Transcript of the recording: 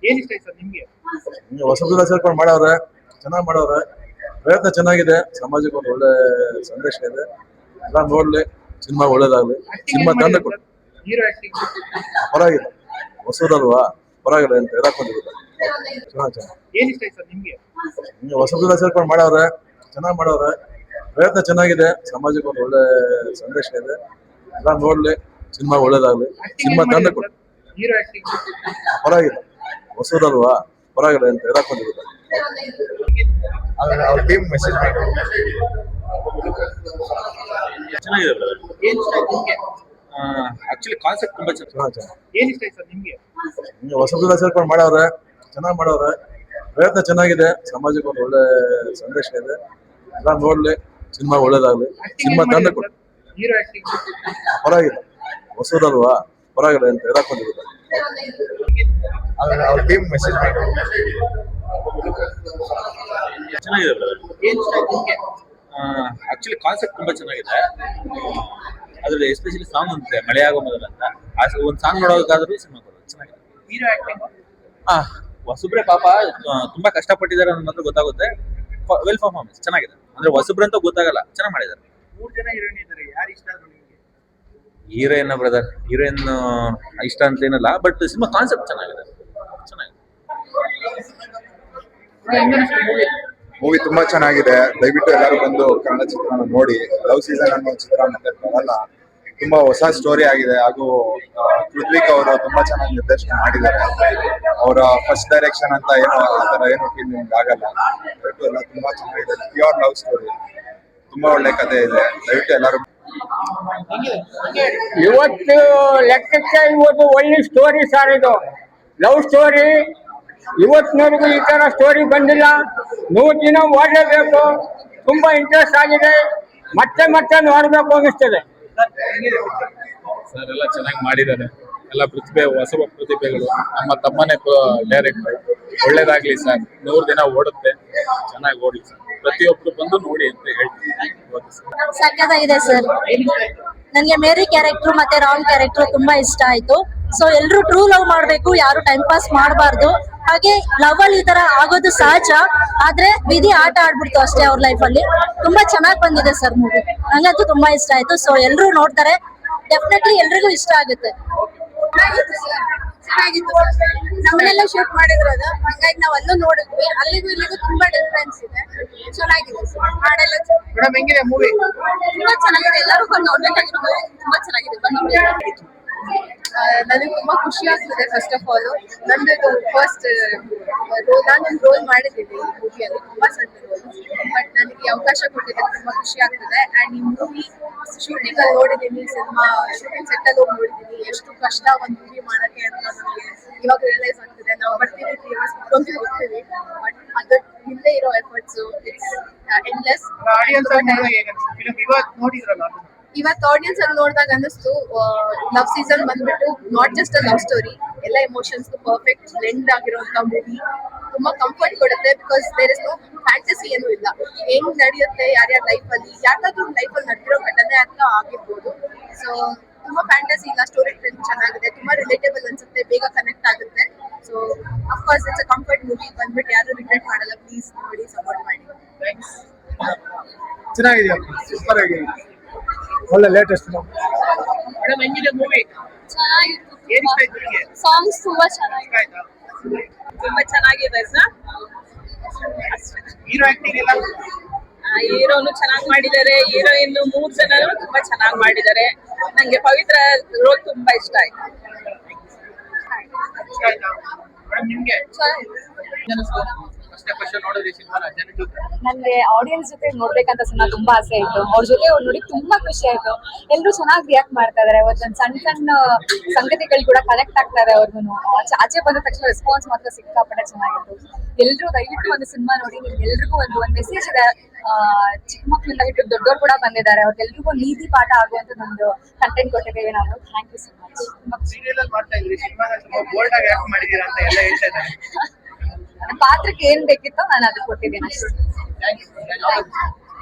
ಏನ್ ಇಷ್ಟ ಆಯ್ತು ಸರ್ ನಿಮ್ಗೆ? ಹೊಸಬ್ರೆಲ್ಲ ಸೇರ್ಕೊಂಡು ಮಾಡವ್ರೆ, ಚೆನ್ನಾಗಿ ಮಾಡವ್ರೆ. ಪ್ರಯತ್ನ ಚೆನ್ನಾಗಿದೆ. ಸಮಾಜಕ್ಕೆ ಒಂದು ಒಳ್ಳೆ ಸಂದೇಶ ಇದೆ. ಎಲ್ಲ ನೋಡ್ಲಿ, ಸಿನಿಮಾ ಒಳ್ಳೇದಾಗ್ಲಿ. ಸಿನಿಮಾ ತಂಡ ಕೊಡಿ. ಹೀರೋ ಆಕ್ಟಿಂಗ್ ಪರವಾಗಿಲ್ಲ, ಹೊಸದಲ್ವಾ, ಪರವಾಗಿಲ್ಲ ಅಂತ ಹೇಳಕ್ ಬಂದಿಲ್ಲ. ಏನ್ ಇಷ್ಟ ಆಯ್ತು ಸರ್ ನಿಮ್ಗೆ? ಹೊಸಬ್ರೆಲ್ಲ ಸೇರ್ಕೊಂಡು ಮಾಡವ್ರೆ, ಚೆನ್ನಾಗಿ ಮಾಡವ್ರೆ. ಪ್ರಯತ್ನ ಚೆನ್ನಾಗಿದೆ. ಸಮಾಜಕ್ಕೆ ಒಂದು ಒಳ್ಳೆ ಸಂದೇಶ ಇದೆ. ಎಲ್ಲ ನೋಡ್ಲಿ, ಸಿನಿಮಾ ಒಳ್ಳೇದಾಗ್ಲಿ. ಸಿನಿಮಾ ತಂಡ ಕೊಡಿ. ಹೀರೋ ಆಕ್ಟಿಂಗ್ ಪರವಾಗಿಲ್ಲ, ಹೊಸದಲ್ವಾ, ಪರವಾಗಿಲ್ಲ ಅಂತ ಹೇಳಕ್ ಬಂದಿಲ್ಲ. ಅವ್ರ ಟೀಮ್ ಮೆಸೇಜ್ ಚೆನ್ನಾಗಿದೆ ಬ್ರದರ್. ಏನ್ ಇಷ್ಟ ಆಯ್ತು ನಿಮ್ಗೆ? ಆಕ್ಚುಲಿ ಕಾನ್ಸೆಪ್ಟ್ ತುಂಬಾ ಚೆನ್ನಾಗಿದೆ. ಏನ್ ಇಷ್ಟ ಆಯ್ತು ಸರ್ ನಿಮ್ಗೆ? ಹೊಸಬ್ರೆಲ್ಲ ಸೇರ್ಕೊಂಡು ಮಾಡವ್ರೆ, ಚೆನ್ನಾಗಿ ಮಾಡವ್ರೆ. ಪ್ರಯತ್ನ ಚೆನ್ನಾಗಿದೆ. ಸಮಾಜಕ್ಕೆ ಒಂದು ಒಳ್ಳೆ ಸಂದೇಶ ಇದೆ. ಎಲ್ಲ ನೋಡ್ಲಿ, ಸಿನಿಮಾ ಒಳ್ಳೇದಾಗ್ಲಿ. ಸಿನಿಮಾ ತಂಡ ಕೊಡಿ. ಹೀರೋ ಆಕ್ಟಿಂಗ್ ಪರವಾಗಿಲ್ಲ, ಹೊಸದಲ್ವಾ, ಪರವಾಗಿಲ್ಲ ಅಂತ ಹೇಳಕ್ ಬಂದಿಲ್ಲ. ಅವ್ರ ಟೀಮ್ ಮೆಸೇಜ್ ಚೆನ್ನಾಗಿದೆ ಬ್ರದರ್. ಏನ್ ಇಷ್ಟ ಆಯ್ತು ನಿಮ್ಗೆ? ಆಕ್ಚುಲಿ ಕಾನ್ಸೆಪ್ಟ್ ತುಂಬಾ ಚೆನ್ನಾಗಿದೆ. ಅದ್ರಲ್ಲಿ ಎಸ್ಪೆಷಲಿ ಸಾಂಗ್ ಅಂತೆ ಮಳೆಯಾಗೋ ಮೊದಲು ಅಂತ ಒಂದು ಸಾಂಗ್ ನೋಡೋದಾದ್ರೂ ಸಿನಿಮಾ ಬರೋದು ಚೆನ್ನಾಗಿದೆ. ಹೀರೋ ಆಕ್ಟಿಂಗ್ ಹೊಸಬ್ರೆ ಪಾಪ ತುಂಬಾ ಕಷ್ಟಪಟ್ಟಿದ್ದಾರೆ ಅನ್ನೋದು ಮಾತ್ರ ಗೊತ್ತಾಗುತ್ತೆ. ವೆಲ್ ಪರ್ಫಾರ್ಮೆನ್ಸ್ ಚೆನ್ನಾಗಿದೆ. ಅಂದ್ರೆ ಹೊಸಬ್ರಂತ ಗೊತ್ತಾಗಲ್ಲ, ಚೆನ್ನಾಗಿ ಮಾಡಿದ್ದಾರೆ. 3 ಜನ ಹೀರೋಯಿನ್ ಇದ್ದಾರೆ, ಯಾರು ಇಷ್ಟ ಆದ್ರು ನಿಮ್ಗೆ? ಹೀರೋಯಿನ್ ಬ್ರದರ್, ಹೀರೋಯಿನ್ ಇಷ್ಟ ಅಂತ ಏನಲ್ಲ, ಬಟ್ ಸಿನಿಮಾ ಕಾನ್ಸೆಪ್ಟ್ ಚೆನ್ನಾಗಿದೆ. ಮೂವಿ ತುಂಬಾ ಚೆನ್ನಾಗಿದೆ. ದಯವಿಟ್ಟು ಎಲ್ಲರೂ ಬಂದು ಕನ್ನಡ ಚಿತ್ರನ ನೋಡಿ. ಲವ್ ಸೀಸನ್ ಅನ್ನೋ ಚಿತ್ರ ಮತ್ತೆ ಬರಲ್ಲ. ತುಂಬಾ ಹೊಸ ಸ್ಟೋರಿ ಆಗಿದೆ. ಹಾಗೂ ಪೃಥ್ವಿಕ್ ಅವರು ತುಂಬಾ ಚೆನ್ನಾಗಿ ನಿರ್ದೇಶನ ಮಾಡಿದ್ದಾರೆ. ಅವರ ಫಸ್ಟ್ ಡೈರೆಕ್ಷನ್ ಅಂತ ಏನೋ ಆತರ ಏನು ಫೀಲ್ ನಿಮ್ಗೆ ಆಗಲ್ಲ. ದಯವಿಟ್ಟು ಎಲ್ಲ ತುಂಬಾ ಚೆನ್ನಾಗಿದೆ. ಪ್ಯೂರ್ ಲವ್ ಸ್ಟೋರಿ, ತುಂಬಾ ಒಳ್ಳೆ ಕಥೆ ಇದೆ. ದಯವಿಟ್ಟು ಎಲ್ಲರೂ ಇವತ್ತು ಲೆಕ್ಕಕ್ಕೆ ಇವತ್ತು ಒಳ್ಳೆ ಸ್ಟೋರಿ ಸರ್. ಇದು ಲವ್ ಸ್ಟೋರಿ. ಇವತ್ತಿನವರೆಗೂ ಈ ತರ ಸ್ಟೋರಿ ಬಂದಿಲ್ಲ. 100 ದಿನ ಓಡಲೇಬೇಕು. ತುಂಬಾ ಇಂಟ್ರೆಸ್ಟ್ ಆಗಿದೆ. ಮತ್ತೆ ಮತ್ತೆ ನೋಡ್ಬೇಕು ಅನಿಸ್ತದೆ. ಸರ್ ಎಲ್ಲ ಚೆನ್ನಾಗಿ ಮಾಡಿದ್ದಾರೆ. ಎಲ್ಲ ಹೊಸ ಪ್ರತಿಭೆಗಳು. ನಮ್ಮ ತಮ್ಮನೇ ಡೈರೆಕ್ಟರ್. ಒಳ್ಳೇದಾಗ್ಲಿ ಸರ್. 100 ದಿನ ಓಡುತ್ತೆ, ಚೆನ್ನಾಗಿ ಓಡ್ಲಿ ಸರ್. ಪ್ರತಿಯೊಬ್ರು ಬಂದು ನೋಡಿ ಅಂತ ಹೇಳ್ತೀನಿ. ಸಕ್ಕತ್ತಾಗಿದೆ ಸರ್. ನನಗೆ ಮೇರಿ ಕ್ಯಾರೆಕ್ಟರ್ ಮತ್ತೆ ರಾಂಗ್ ಕ್ಯಾರೆಕ್ಟರ್ ತುಂಬಾ ಇಷ್ಟ ಆಯ್ತು. ಸೊ ಎಲ್ರು ಟ್ರೂ ಲವ್ ಮಾಡ್ಬೇಕು, ಯಾರು ಟೈಮ್ ಪಾಸ್ ಮಾಡಬಾರ್ದು. ಹಾಗೆ ಲವ್ ಅಲ್ಲಿ ಈ ತರ ಆಗೋದು ಸಹಜ, ಆದ್ರೆ ವಿಧಿ ಆಟ ಆಡ್ಬಿಡ್ತು ಅಷ್ಟೇ ಅವ್ರ ಲೈಫ್ ಅಲ್ಲಿ. ತುಂಬಾ ಚೆನ್ನಾಗಿ ಬಂದಿದೆ ಸರ್ ಮೂವಿ. ನಂಗಂತೂ ತುಂಬಾ ಇಷ್ಟ ಆಯ್ತು. ಸೊ ಎಲ್ರು ನೋಡ್ತಾರೆ, ಡೆಫಿನೆಟ್ಲಿ ಎಲ್ರಿಗೂ ಇಷ್ಟ ಆಗುತ್ತೆ. ಚೆನ್ನಾಗಿತ್ತು. ನಮ್ಮನೆಲ್ಲ ಶೂಟ್ ಮಾಡಿದ್ರು ಅದು, ಹಂಗಾಗಿ ನಾವ್ ಅಲ್ಲೂ ನೋಡಿದ್ವಿ. ಅಲ್ಲಿಗೂ ಇಲ್ಲಿಗೂ ತುಂಬಾ ಡಿಫ್ರೆನ್ಸ್ ಇದೆ. ಚೆನ್ನಾಗಿದೆ ಸರ್. ಹಾಡೆಲ್ಲ ಮೇಡಮ್ ಹೆಂಗಿದೆ ಮೂವಿ? ತುಂಬಾ ಚೆನ್ನಾಗಿದೆ. ಎಲ್ಲರೂ ಬಂದು ನೋಡ್ಬೇಕಾಗಿರೋ ತುಂಬಾ ಚೆನ್ನಾಗಿದೆ. ನನಗೆ ತುಂಬಾ ಖುಷಿ ಆಗ್ತದೆ. ಫಸ್ಟ್ ಆಫ್ ಆಲ್ ನಂದು ಫಸ್ಟ್ ರೋಲ್, ನಾನೊಂದು ರೋಲ್ ಮಾಡಿದ್ದೀನಿ ಈ ಮೂವಿಯಲ್ಲಿ. ತುಂಬಾ ಸಣ್ಣ ರೋಲ್, ಬಟ್ ನನಗೆ ಅವಕಾಶ ಕೊಟ್ಟಿದ್ದಕ್ಕೆ ತುಂಬಾ ಖುಷಿ ಆಗ್ತದೆ. ಅಂಡ್ ಈ ಮೂವಿ ಶೂಟಿಂಗ್ ಅಲ್ಲಿ ನೋಡಿದ್ದೀನಿ, ಸಿನಿಮಾ ಶೂಟಿಂಗ್ ಸೆಟ್ ಅಲ್ಲಿ ಹೋಗಿ ನೋಡಿದ್ದೀನಿ. ಎಷ್ಟು ಕಷ್ಟ ಒಂದು ಮೂವಿ ಮಾಡಕ್ಕೆ ಅಂತ ನನಗೆ ಇವಾಗ ರಿಯಲೈಸ್ ಆಗ್ತದೆ. ನಾವು ಬರ್ತೀವಿ, ಹೋಗ್ತೀವಿ, ಬಟ್ ಅದ್ರ ಹಿಂದೆ ಇರೋ ಎಫರ್ಟ್ಸ್ ಇಟ್ಸ್ ಎಂಡ್ಲೆಸ್. ಇವತ್ತು ಆಡಿಯನ್ಸ್ ಅಲ್ಲಿ ನೋಡಿದಾಗ ಅನ್ನಿಸ್ತು, ಲವ್ ಸೀಸನ್ ಬಂದ್ಬಿಟ್ಟು not just a love story, ಎಲ್ಲ ಎಮೋಷನ್ಸ್ ಪರ್ಫೆಕ್ಟ್ ಬ್ಲೆಂಡ್ ಆಗಿರುವಂತ ಮೂವಿ. ತುಂಬಾ ಕಂಫರ್ಟ್ ಕೊಡುತ್ತೆ. Because there is no fantasy ಏನೂ ಇಲ್ಲ. ಹೆಂಗ್ ನಡೆಯುತ್ತೆ ಯಾರ್ಯಾರ ಲೈಫ್ ಅಲ್ಲಿ, ಯಾರ್ದಾದ್ರೂ ಲೈಫ್ ಅಲ್ಲಿ ನಡೆದಿರೋ ಘಟನೆ ಅಂತ ಆಗಿರ್ಬೋದು. ಸೊ ತುಂಬಾ ಫ್ಯಾಂಟಸಿ ಇಲ್ಲ. ಸ್ಟೋರಿ ಟೆಲ್ ಚೆನ್ನಾಗಿದೆ. ತುಂಬಾ ರಿಲೇಟೇಬಲ್ ಅನ್ಸುತ್ತೆ, ಬೇಗ ಕನೆಕ್ಟ್ ಆಗುತ್ತೆ. So of course it's a comfort movie. ಬಂದ್ಬಿಟ್ಟು ಯಾರು ರಿಗ್ರೆಟ್ ಮಾಡಲ್ಲ. ಪ್ಲೀಸ್ ನೋಡಿ, ಸಪೋರ್ಟ್ ಮಾಡಿ. ಚೆನ್ನಾಗಿದೆ. ಸೂಪರ್ ಆಗಿದೆ. ಒಳ್ಳೆ ಲೇಟೆಸ್ಟ್ ಮೇಡಮ್ ಹೆಂಗಿದೆ ಮೂವಿ? ಚೆನ್ನಾಗಿತ್ತು. ಏನ್ ಇಷ್ಟ ಆಯ್ತು ನಿಮಗೆ? ಸಾಂಗ್ಸ್ ತುಂಬಾ ಚೆನ್ನಾಗಿದೆ. ತುಂಬಾ ಚೆನ್ನಾಗಿದೆ ಸರ್. ಹೀರೋ ಆಕ್ಟಿಂಗ್ ಎಲ್ಲ ಹೀರೋನು ಚೆನ್ನಾಗಿ ಮಾಡಿದ್ದಾರೆ. ಹೀರೋಯಿನ್ 3 ಜನರು ತುಂಬಾ ಚೆನ್ನಾಗಿ ಮಾಡಿದ್ದಾರೆ. ನಂಗೆ ಪವಿತ್ರ ರೋಲ್ ತುಂಬಾ ಇಷ್ಟ ಆಯ್ತು. ಇಷ್ಟ ಆಯ್ತಾ ಮೇಡಮ್ ನಿಮ್ಗೆ? ಫಸ್ಟ್ ನೋಡಿದ್ರಿ ಸಿನಿಮಾ ಜನ ಜೊತೆ? ನನ್ಗೆ ಆಡಿಯನ್ಸ್ ಜೊತೆ ನೋಡ್ಬೇಕಂತ ಸಿನಿಮಾ ತುಂಬಾ ಆಸೆ ಇತ್ತು. ಅವ್ರ ಜೊತೆ ನೋಡಿ ತುಂಬಾ ಖುಷಿ ಆಯ್ತು. ಎಲ್ರು ಚೆನ್ನಾಗಿ ರಿಯಾಕ್ಟ್ ಮಾಡ್ತಾ ಇದಾರೆ. ಒಂದೊಂದ್ ಸಣ್ಣ ಸಣ್ಣ ಸಂಗತಿಗಳು ಕೂಡ ಕನೆಕ್ಟ್ ಆಗ್ತಾ ಇದೆ ಅವ್ರಿಗೂ. ಆಚೆ ಬಂದ ತಕ್ಷಣ ರೆಸ್ಪಾನ್ಸ್ ಮಾತ್ರ ಸಿಕ್ಕಾಪಟ್ಟೆ ಚೆನ್ನಾಗಿತ್ತು. ಎಲ್ರು ದಯವಿಟ್ಟು ಒಂದು ಸಿನಿಮಾ ನೋಡಿ. ಎಲ್ರಿಗೂ ಒಂದು ಮೆಸೇಜ್ ಇದೆ. ಚಿಕ್ಕ ಮಕ್ಳಿಂದ ಹಿಟ್ಟು ದೊಡ್ಡವ್ರು ಕೂಡ ಬಂದಿದ್ದಾರೆ. ಅವ್ರಿಗೆಲ್ರಿಗೂ ನೀತಿ ಪಾಠ ಆಗುವಂತ ಒಂದು ಕಂಟೆಂಟ್ ಕೊಟ್ಟಿದ್ದೇವೆ ನಾವು. Thank you so much. Serial ಅಲ್ಲಿ ಮಾಡ್ತಾ ಇದ್ರಿ, ಸಿನಿಮಾದಲ್ಲಿ ತುಂಬಾ ಬೋಲ್ಡ್ ಆಗಿ ಆಕ್ಟ್ ಮಾಡಿದೀರಾ ಅಂತ ಎಲ್ಲ ಹೇಳ್ತಾ ಇದ್ದಾರೆ. ಪಾತ್ರಕ್ಕೆ ಏನ್ ಬೇಕಿತ್ತೋ ನಾನು ಅದು ಕೊಟ್ಟಿದ್ದೀನಿ ಅಷ್ಟೇ. Thank you.